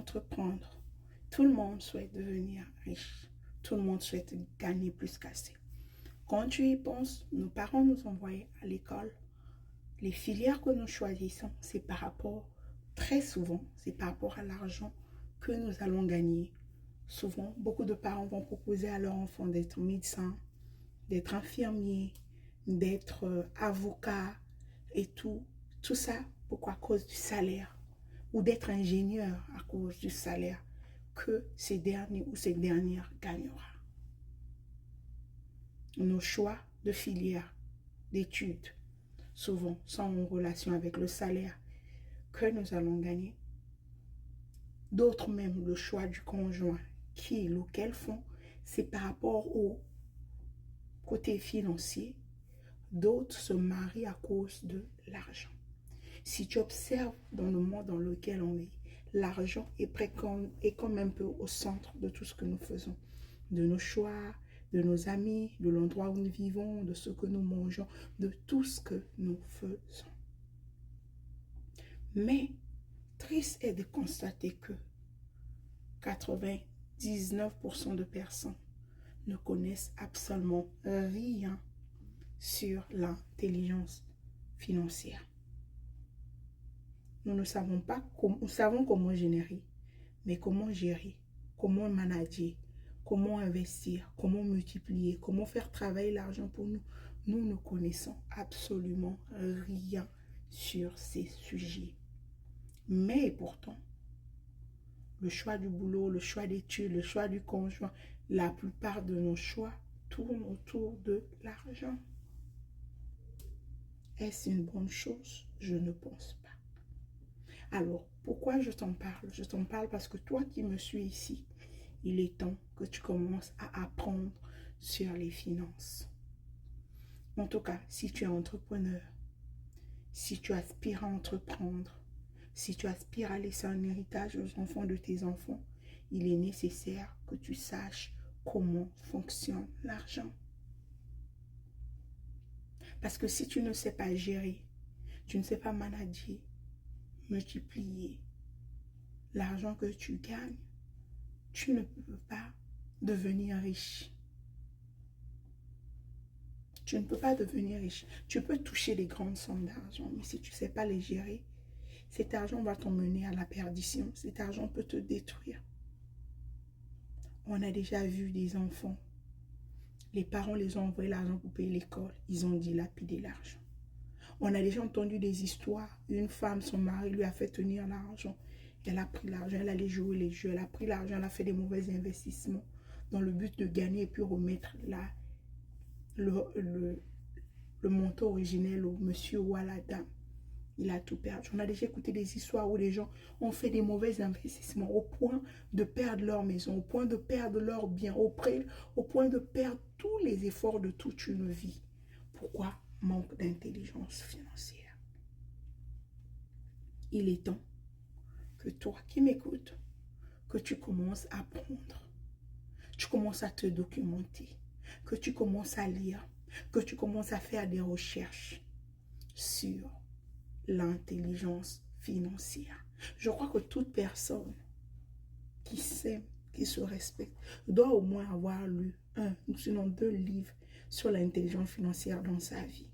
entreprendre. Tout le monde souhaite devenir riche. Tout le monde souhaite gagner plus qu'assez. Quand tu y penses, nos parents nous envoyaient à l'école. Les filières que nous choisissons, c'est par rapport, très souvent, c'est par rapport à l'argent que nous allons gagner. Souvent, beaucoup de parents vont proposer à leurs enfants d'être médecins, d'être infirmiers, d'être avocats et tout. Tout ça, pourquoi? À cause du salaire. Ou d'être ingénieur à cause du salaire que ces derniers ou ces dernières gagnera. Nos choix de filière, d'études, souvent sont en relation avec le salaire que nous allons gagner. D'autres même, le choix du conjoint, qu'ils ou qu'elles font, c'est par rapport au côté financier. D'autres se marient à cause de l'argent. Si tu observes dans le monde dans lequel on vit, l'argent est quand même peu au centre de tout ce que nous faisons, de nos choix, de nos amis, de l'endroit où nous vivons, de ce que nous mangeons, de tout ce que nous faisons. Mais, triste est de constater que 99% de personnes ne connaissent absolument rien sur l'intelligence financière. Nous ne savons pas, nous savons comment générer, mais comment gérer, comment manager, comment investir, comment multiplier, comment faire travailler l'argent pour nous. Nous ne connaissons absolument rien sur ces sujets. Mais pourtant, le choix du boulot, le choix d'études, le choix du conjoint, la plupart de nos choix tournent autour de l'argent. Est-ce une bonne chose? Je ne pense pas. Alors, pourquoi je t'en parle? Je t'en parle parce que toi qui me suis ici, il est temps que tu commences à apprendre sur les finances. En tout cas, si tu es entrepreneur, si tu aspires à entreprendre, si tu aspires à laisser un héritage aux enfants de tes enfants, il est nécessaire que tu saches comment fonctionne l'argent. Parce que si tu ne sais pas gérer, tu ne sais pas manager, multiplier l'argent que tu gagnes, tu ne peux pas devenir riche. Tu ne peux pas devenir riche. Tu peux toucher des grandes sommes d'argent, mais si tu ne sais pas les gérer, cet argent va t'emmener à la perdition. Cet argent peut te détruire. On a déjà vu des enfants. Les parents les ont envoyé l'argent pour payer l'école. Ils ont dilapidé l'argent. On a déjà entendu des histoires. Une femme, son mari lui a fait tenir l'argent. Elle a pris l'argent, elle allait jouer les jeux. Elle a pris l'argent, elle a fait des mauvais investissements dans le but de gagner et puis remettre le montant originel au monsieur ou à la dame. Il a tout perdu. On a déjà écouté des histoires où les gens ont fait des mauvais investissements au point de perdre leur maison, au point de perdre leurs biens, au point de perdre tous les efforts de toute une vie. Pourquoi? Manque d'intelligence financière. Il est temps que toi qui m'écoutes, que tu commences à apprendre, tu commences à te documenter, que tu commences à lire, que tu commences à faire des recherches sur l'intelligence financière. Je crois que toute personne qui s'aime, qui se respecte, doit au moins avoir lu un ou sinon 2 livres sur l'intelligence financière dans sa vie.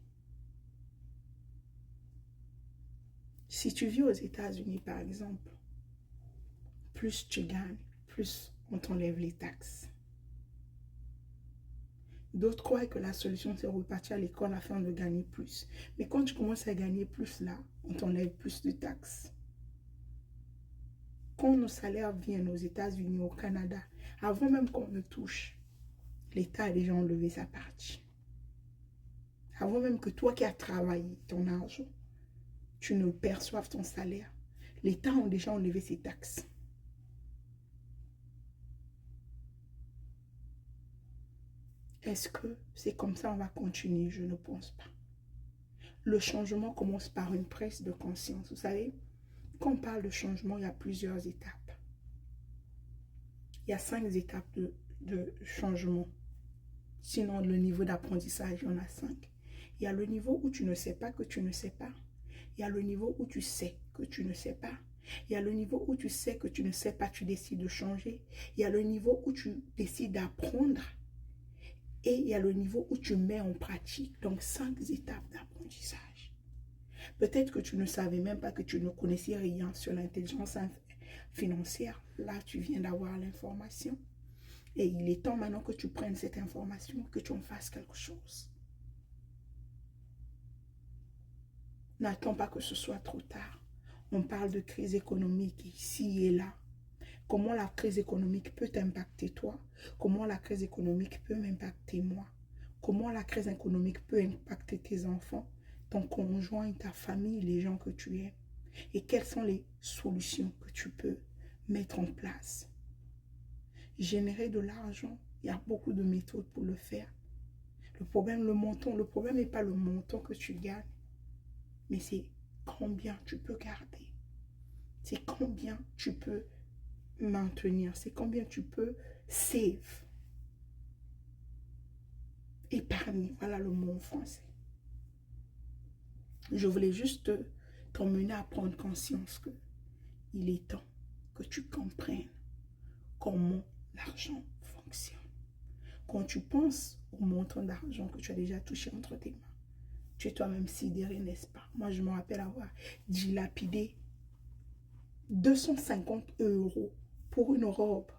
Si tu vis aux États-Unis, par exemple, plus tu gagnes, plus on t'enlève les taxes. D'autres croient que la solution, c'est repartir à l'école afin de gagner plus. Mais quand tu commences à gagner plus là, on t'enlève plus de taxes. Quand nos salaires viennent aux États-Unis, au Canada, avant même qu'on ne touche, l'État a déjà enlevé sa partie. Avant même que toi qui as travaillé ton argent, tu ne perçoives ton salaire, l'État a déjà enlevé ses taxes. Est-ce que c'est comme ça qu'on va continuer? Je ne pense pas. Le changement commence par une prise de conscience. Vous savez, quand on parle de changement, il y a plusieurs étapes. Il y a 5 étapes de changement. Sinon, le niveau d'apprentissage, il y en a 5. Il y a le niveau où tu ne sais pas que tu ne sais pas. Il y a le niveau où tu sais que tu ne sais pas. Il y a le niveau où tu sais que tu ne sais pas, tu décides de changer. Il y a le niveau où tu décides d'apprendre. Et il y a le niveau où tu mets en pratique. Donc, 5 étapes d'apprentissage. Peut-être que tu ne savais même pas, que tu ne connaissais rien sur l'intelligence financière. Là, tu viens d'avoir l'information. Et il est temps maintenant que tu prennes cette information, que tu en fasses quelque chose. N'attends pas que ce soit trop tard. On parle de crise économique ici et là. Comment la crise économique peut t'impacter toi? Comment la crise économique peut m'impacter moi? Comment la crise économique peut impacter tes enfants, ton conjoint, ta famille, les gens que tu aimes? Et quelles sont les solutions que tu peux mettre en place? Générer de l'argent, il y a beaucoup de méthodes pour le faire. Le problème n'est pas le montant que tu gagnes, mais c'est combien tu peux garder. C'est combien tu peux maintenir. C'est combien tu peux save. Épargner, voilà le mot en français. Je voulais juste t'emmener à prendre conscience que il est temps que tu comprennes comment l'argent fonctionne. Quand tu penses au montant d'argent que tu as déjà touché entre tes mains, tu es toi-même sidéré, n'est-ce pas? Moi, je me rappelle avoir dilapidé 250 € pour une robe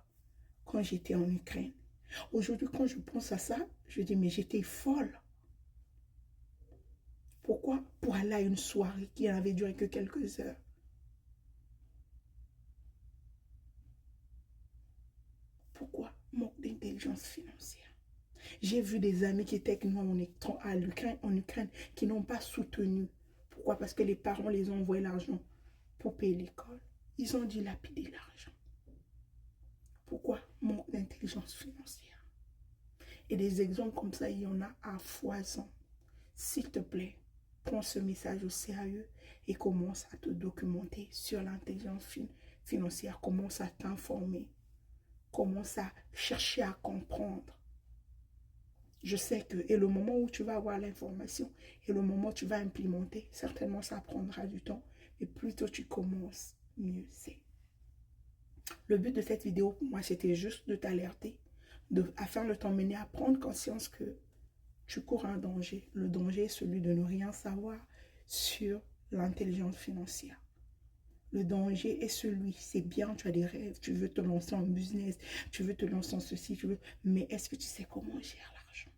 quand j'étais en Ukraine. Aujourd'hui, quand je pense à ça, je dis, mais j'étais folle. Pourquoi? Pour aller à une soirée qui n'avait duré que quelques heures. Pourquoi? Manque d'intelligence financière. J'ai vu des amis qui étaient avec nous en Ukraine qui n'ont pas soutenu. Pourquoi? Parce que les parents les ont envoyé l'argent pour payer l'école. Ils ont dilapidé l'argent. Pourquoi? Manque d'intelligence financière. Et des exemples comme ça, il y en a à foison. S'il te plaît, prends ce message au sérieux et commence à te documenter sur l'intelligence financière. Commence à t'informer. Commence à chercher à comprendre. Je sais que, et le moment où tu vas avoir l'information, et le moment où tu vas implémenter, certainement ça prendra du temps. Et plus tôt tu commences, mieux c'est. Le but de cette vidéo, pour moi, c'était juste de t'alerter, afin de t'emmener à prendre conscience que tu cours un danger. Le danger est celui de ne rien savoir sur l'intelligence financière. Le danger est celui, c'est bien, tu as des rêves, tu veux te lancer en business, tu veux te lancer en ceci, mais est-ce que tu sais comment gérer l'argent?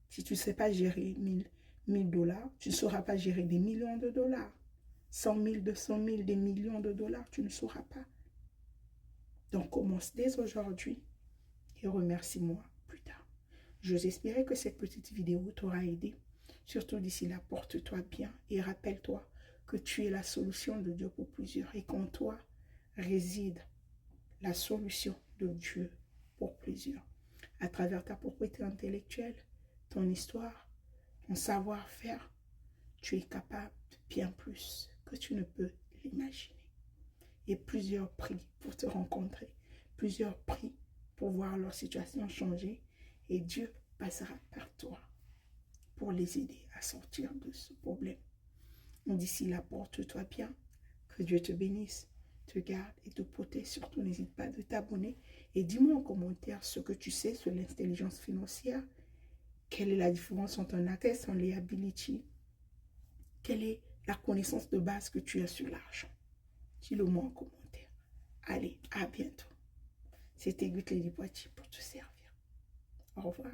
Si tu ne sais pas gérer 1000 dollars, tu ne sauras pas gérer des millions de dollars. 100 000, 200 000, des millions de dollars, tu ne sauras pas. Donc, commence dès aujourd'hui et remercie-moi plus tard. J'ose espérer que cette petite vidéo t'aura aidé. Surtout d'ici là, porte-toi bien et rappelle-toi que tu es la solution de Dieu pour plusieurs et qu'en toi réside la solution de Dieu pour plusieurs. À travers ta propriété intellectuelle, ton histoire, ton savoir-faire, tu es capable de bien plus que tu ne peux l'imaginer. Et plusieurs prient pour te rencontrer, plusieurs prient pour voir leur situation changer et Dieu passera par toi pour les aider à sortir de ce problème. D'ici là, porte-toi bien, que Dieu te bénisse, te garde et te protège. Surtout, n'hésite pas de t'abonner et dis-moi en commentaire ce que tu sais sur l'intelligence financière. Quelle est la différence entre un access et un liability? Quelle est la connaissance de base que tu as sur l'argent? Dis-le-moi en commentaire. Allez, à bientôt. C'était Good Lady Poitiers pour te servir. Au revoir.